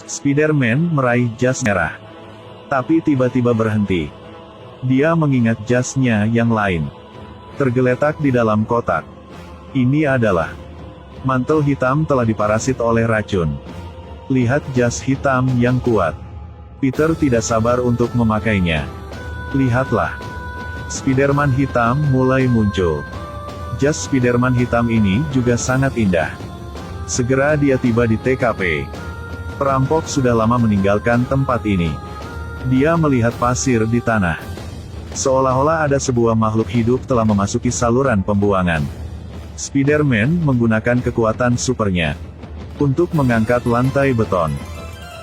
Spider-Man meraih jas merah. Tapi tiba-tiba berhenti. Dia mengingat jasnya yang lain. Tergeletak di dalam kotak. Ini adalah mantel hitam telah diparasit oleh racun. Lihat jas hitam yang kuat. Peter tidak sabar untuk memakainya. Lihatlah. Spider-Man hitam mulai muncul. Jas Spider-Man hitam ini juga sangat indah. Segera dia tiba di TKP. Perampok sudah lama meninggalkan tempat ini. Dia melihat pasir di tanah. Seolah-olah ada sebuah makhluk hidup telah memasuki saluran pembuangan. Spider-Man menggunakan kekuatan supernya untuk mengangkat lantai beton.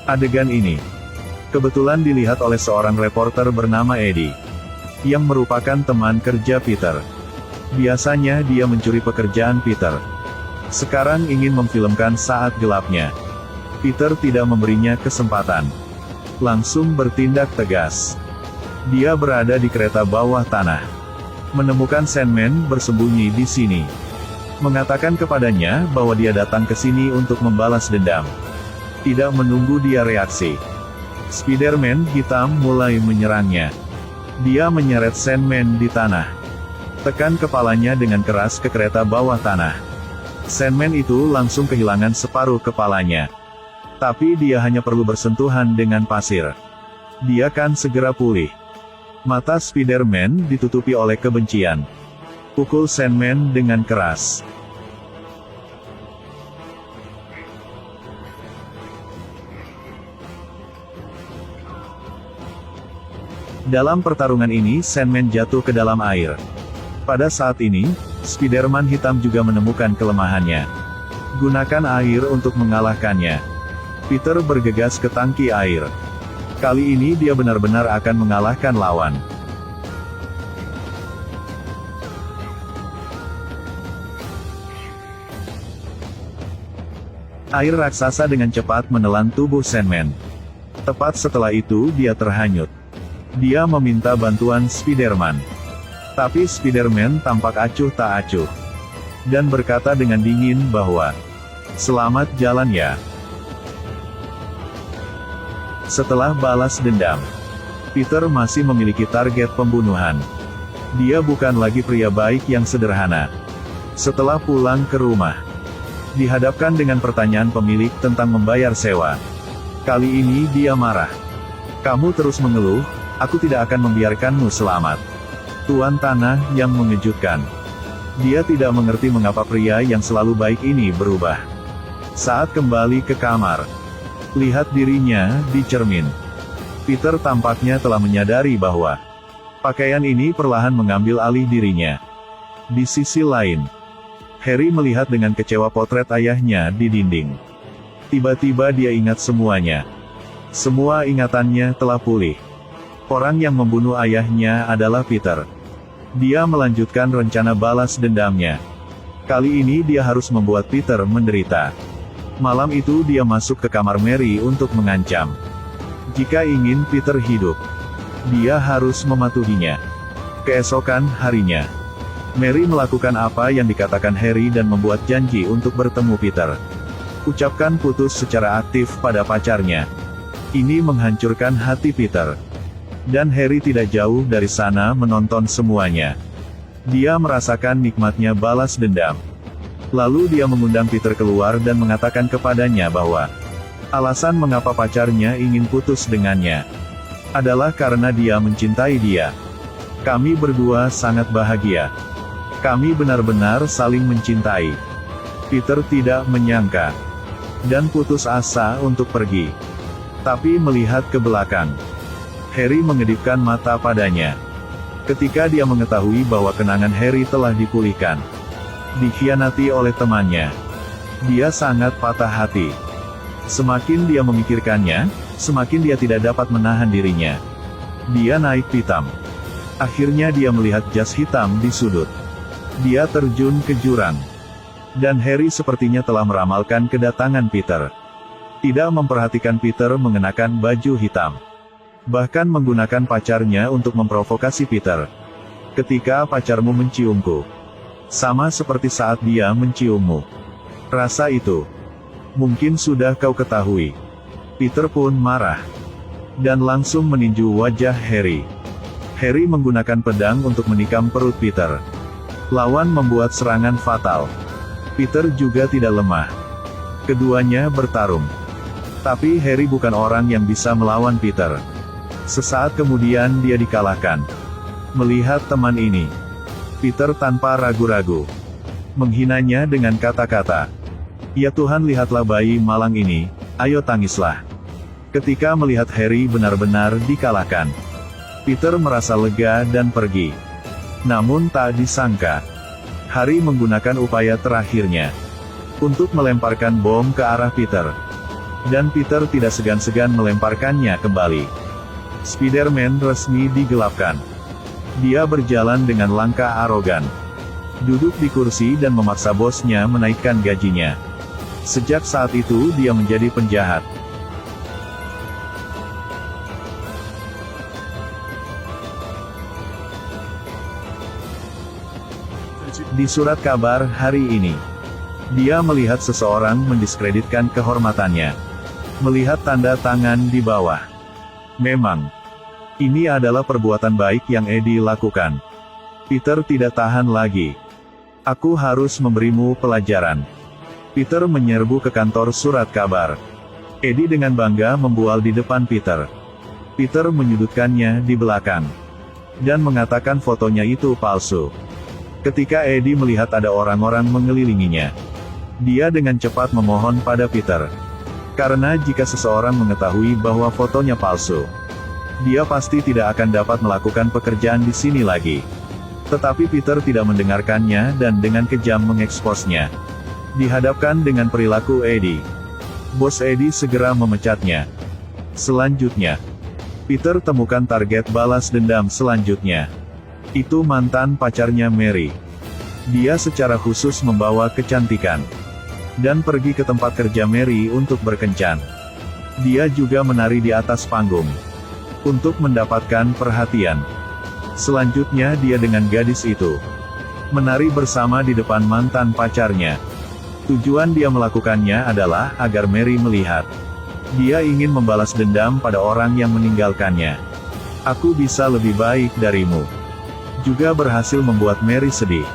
Adegan ini kebetulan dilihat oleh seorang reporter bernama Eddie, yang merupakan teman kerja Peter. Biasanya dia mencuri pekerjaan Peter. Sekarang ingin memfilmkan saat gelapnya. Peter tidak memberinya kesempatan. Langsung bertindak tegas. Dia berada di kereta bawah tanah. Menemukan Sandman bersembunyi di sini. Mengatakan kepadanya bahwa dia datang ke sini untuk membalas dendam. Tidak menunggu dia reaksi. Spider-Man hitam mulai menyerangnya. Dia menyeret Sandman di tanah. Tekan kepalanya dengan keras ke kereta bawah tanah. Sandman itu langsung kehilangan separuh kepalanya. Tapi dia hanya perlu bersentuhan dengan pasir. Dia kan segera pulih. Mata Spider-Man ditutupi oleh kebencian. Pukul Sandman dengan keras. Dalam pertarungan ini Sandman jatuh ke dalam air. Pada saat ini, Spider-Man hitam juga menemukan kelemahannya. Gunakan air untuk mengalahkannya. Peter bergegas ke tangki air. Kali ini dia benar-benar akan mengalahkan lawan. Air raksasa dengan cepat menelan tubuh Sandman. Tepat setelah itu dia terhanyut. Dia meminta bantuan Spider-Man. Tapi Spider-Man tampak acuh tak acuh. Dan berkata dengan dingin bahwa, "Selamat jalan ya." Setelah balas dendam, Peter masih memiliki target pembunuhan. Dia bukan lagi pria baik yang sederhana. Setelah pulang ke rumah, dihadapkan dengan pertanyaan pemilik tentang membayar sewa. Kali ini dia marah. "Kamu terus mengeluh, aku tidak akan membiarkanmu selamat." Tuan tanah yang mengejutkan. Dia tidak mengerti mengapa pria yang selalu baik ini berubah. Saat kembali ke kamar, lihat dirinya di cermin. Peter tampaknya telah menyadari bahwa pakaian ini perlahan mengambil alih dirinya. Di sisi lain, Harry melihat dengan kecewa potret ayahnya di dinding. Tiba-tiba dia ingat semuanya. Semua ingatannya telah pulih. Orang yang membunuh ayahnya adalah Peter. Dia melanjutkan rencana balas dendamnya. Kali ini dia harus membuat Peter menderita. Malam itu dia masuk ke kamar Mary untuk mengancam. Jika ingin Peter hidup, dia harus mematuhinya. Keesokan harinya, Mary melakukan apa yang dikatakan Harry dan membuat janji untuk bertemu Peter. Ucapkan putus secara aktif pada pacarnya. Ini menghancurkan hati Peter. Dan Harry tidak jauh dari sana menonton semuanya. Dia merasakan nikmatnya balas dendam. Lalu dia mengundang Peter keluar dan mengatakan kepadanya bahwa alasan mengapa pacarnya ingin putus dengannya adalah karena dia mencintai dia. "Kami berdua sangat bahagia. Kami benar-benar saling mencintai." Peter tidak menyangka dan putus asa untuk pergi. Tapi melihat ke belakang, Harry mengedipkan mata padanya. Ketika dia mengetahui bahwa kenangan Harry telah dipulihkan, dikhianati oleh temannya, dia sangat patah hati. Semakin dia memikirkannya, semakin dia tidak dapat menahan dirinya. Dia naik pitam. Akhirnya dia melihat jas hitam di sudut. Dia terjun ke jurang. Dan Harry sepertinya telah meramalkan kedatangan Peter. Tidak memperhatikan Peter mengenakan baju hitam. Bahkan menggunakan pacarnya untuk memprovokasi Peter. "Ketika pacarmu menciumku, sama seperti saat dia menciummu. Rasa itu, mungkin sudah kau ketahui." Peter pun marah dan langsung meninju wajah Harry. Harry menggunakan pedang untuk menikam perut Peter. Lawan membuat serangan fatal. Peter juga tidak lemah. Keduanya bertarung. Tapi Harry bukan orang yang bisa melawan Peter. Sesaat kemudian dia dikalahkan. Melihat teman ini, Peter tanpa ragu-ragu menghinanya dengan kata-kata, "Ya Tuhan, lihatlah bayi malang ini, ayo tangislah." Ketika melihat Harry benar-benar dikalahkan, Peter merasa lega dan pergi. Namun tak disangka, Harry menggunakan upaya terakhirnya untuk melemparkan bom ke arah Peter. Dan Peter tidak segan-segan melemparkannya kembali. Spider-Man resmi digelapkan. Dia berjalan dengan langkah arogan, duduk di kursi dan memaksa bosnya menaikkan gajinya. Sejak saat itu dia menjadi penjahat. Di surat kabar hari ini, dia melihat seseorang mendiskreditkan kehormatannya. Melihat tanda tangan di bawah. Memang, ini adalah perbuatan baik yang Eddie lakukan. Peter tidak tahan lagi. "Aku harus memberimu pelajaran." Peter menyerbu ke kantor surat kabar. Eddie dengan bangga membual di depan Peter. Peter menyudutkannya di belakang dan mengatakan fotonya itu palsu. Ketika Eddie melihat ada orang-orang mengelilinginya, dia dengan cepat memohon pada Peter. Karena jika seseorang mengetahui bahwa fotonya palsu, dia pasti tidak akan dapat melakukan pekerjaan di sini lagi. Tetapi Peter tidak mendengarkannya dan dengan kejam mengeksposnya. Dihadapkan dengan perilaku Eddie, bos Eddie segera memecatnya. Selanjutnya, Peter temukan target balas dendam selanjutnya. Itu mantan pacarnya Mary. Dia secara khusus membawa kecantikan dan pergi ke tempat kerja Mary untuk berkencan. Dia juga menari di atas panggung untuk mendapatkan perhatian. Selanjutnya dia dengan gadis itu menari bersama di depan mantan pacarnya. Tujuan dia melakukannya adalah agar Mary melihat. Dia ingin membalas dendam pada orang yang meninggalkannya. "Aku bisa lebih baik darimu." Juga berhasil membuat Mary sedih.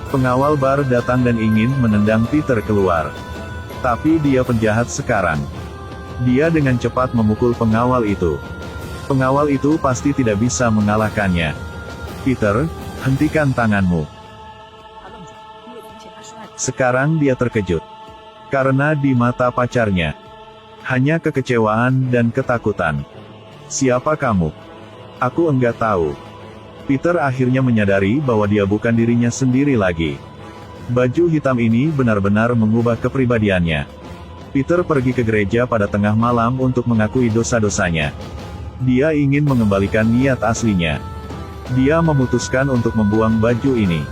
Pengawal bar datang dan ingin menendang Peter keluar. Tapi dia penjahat sekarang. Dia dengan cepat memukul pengawal itu. Pengawal itu pasti tidak bisa mengalahkannya. "Peter, hentikan tanganmu." Sekarang dia terkejut. Karena di mata pacarnya, hanya kekecewaan dan ketakutan. "Siapa kamu?" "Aku enggak tahu." Peter akhirnya menyadari bahwa dia bukan dirinya sendiri lagi. Baju hitam ini benar-benar mengubah kepribadiannya. Peter pergi ke gereja pada tengah malam untuk mengakui dosa-dosanya. Dia ingin mengembalikan niat aslinya. Dia memutuskan untuk membuang baju ini.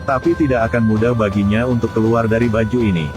Tapi tidak akan mudah baginya untuk keluar dari baju ini.